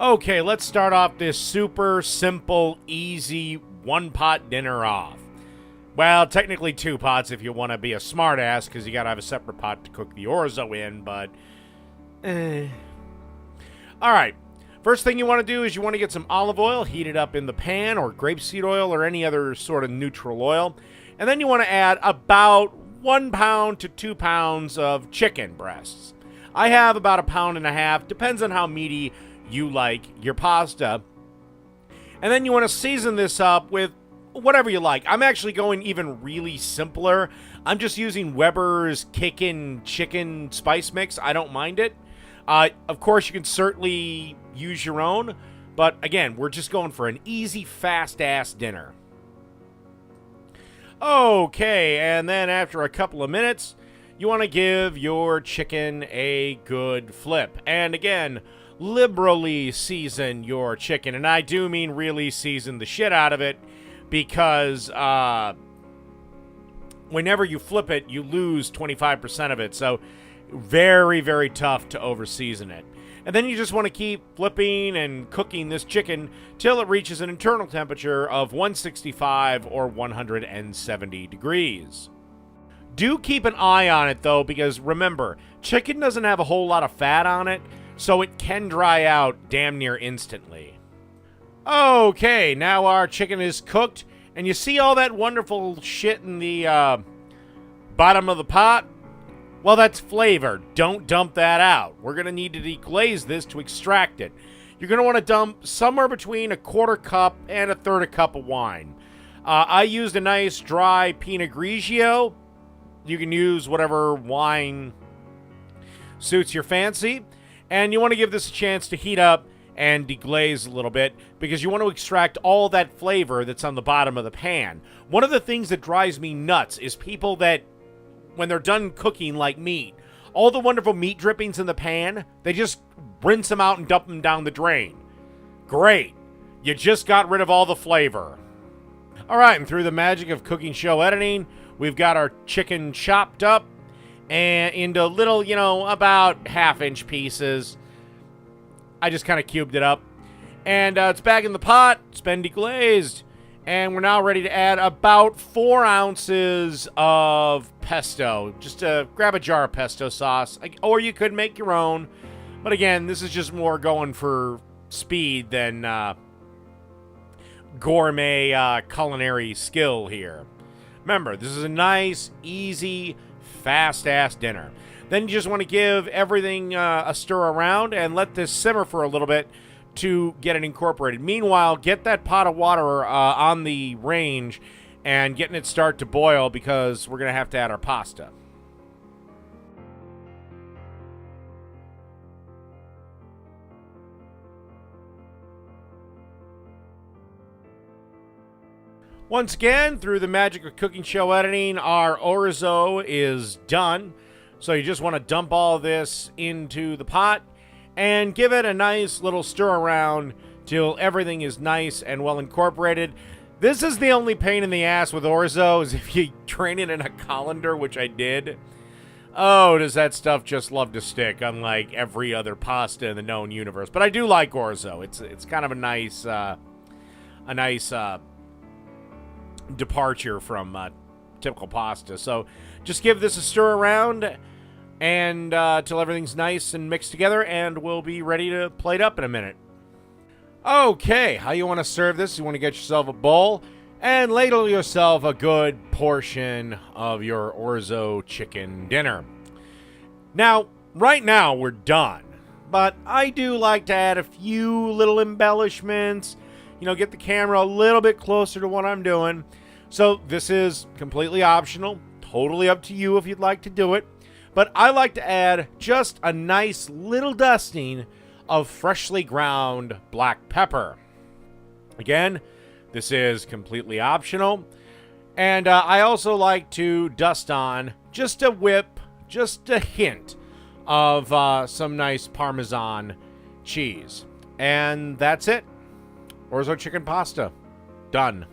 Okay, let's start off this super simple, easy one-pot dinner off. Well, technically two pots if you want to be a smartass, because you got to have a separate pot to cook the orzo in, but... Alright, first thing you want to do is you want to get some olive oil, heat it up in the pan, or grapeseed oil, or any other sort of neutral oil. And then you want to add about 1 pound to 2 pounds of chicken breasts. I have about 1.5 pounds, depends on how meaty you like your pasta. And then you want to season this up with whatever you like. I'm actually going even really simpler. I'm just using Weber's Kickin' Chicken Spice Mix. I don't mind it. Of course, you can certainly use your own. But again, we're just going for an easy, fast-ass dinner. Okay, and then after a couple of minutes, you want to give your chicken a good flip. And again, liberally season your chicken. And I do mean really season the shit out of it, because whenever you flip it, you lose 25% of it. So very, very tough to over-season it. And then you just want to keep flipping and cooking this chicken till it reaches an internal temperature of 165 or 170 degrees. Do keep an eye on it, though, because remember, chicken doesn't have a whole lot of fat on it, so it can dry out damn near instantly. Okay, now our chicken is cooked, and you see all that wonderful shit in the bottom of the pot? Well, that's flavor. Don't dump that out. We're going to need to deglaze this to extract it. You're going to want to dump somewhere between 1/4 cup and 1/3 cup of wine. I used a nice dry Pinot Grigio. You can use whatever wine suits your fancy. And you want to give this a chance to heat up and deglaze a little bit, because you want to extract all that flavor that's on the bottom of the pan. One of the things that drives me nuts is people that, when they're done cooking like meat, all the wonderful meat drippings in the pan, they just rinse them out and dump them down the drain. Great. You just got rid of all the flavor. Alright, and through the magic of cooking show editing, we've got our chicken chopped up and into little, about 1/2-inch pieces. I just kind of cubed it up. And it's back in the pot. It's been deglazed. And we're now ready to add about 4 ounces of pesto. Just grab a jar of pesto sauce. Or you could make your own. But again, this is just more going for speed than gourmet culinary skill here. Remember, this is a nice, easy, fast-ass dinner. Then you just want to give everything a stir around and let this simmer for a little bit to get it incorporated. Meanwhile, get that pot of water on the range and getting it start to boil, because we're going to have to add our pasta. Once again, through the magic of cooking show editing, our orzo is done. So you just want to dump all this into the pot and give it a nice little stir around till everything is nice and well incorporated. This is the only pain in the ass with orzo, is if you drain it in a colander, which I did. Oh, does that stuff just love to stick, unlike every other pasta in the known universe. But I do like orzo. It's kind of a nice departure from typical pasta. So just give this a stir around and till everything's nice and mixed together, and we'll be ready to plate up in a minute. Okay, how you want to serve this? You want to get yourself a bowl and ladle yourself a good portion of your orzo chicken dinner. Now, right now we're done, but I do like to add a few little embellishments, get the camera a little bit closer to what I'm doing. So this is completely optional, totally up to you if you'd like to do it. But I like to add just a nice little dusting of freshly ground black pepper. Again, this is completely optional. And I also like to dust on just a whip, just a hint of some nice Parmesan cheese. And that's it. Orzo chicken pasta. Done.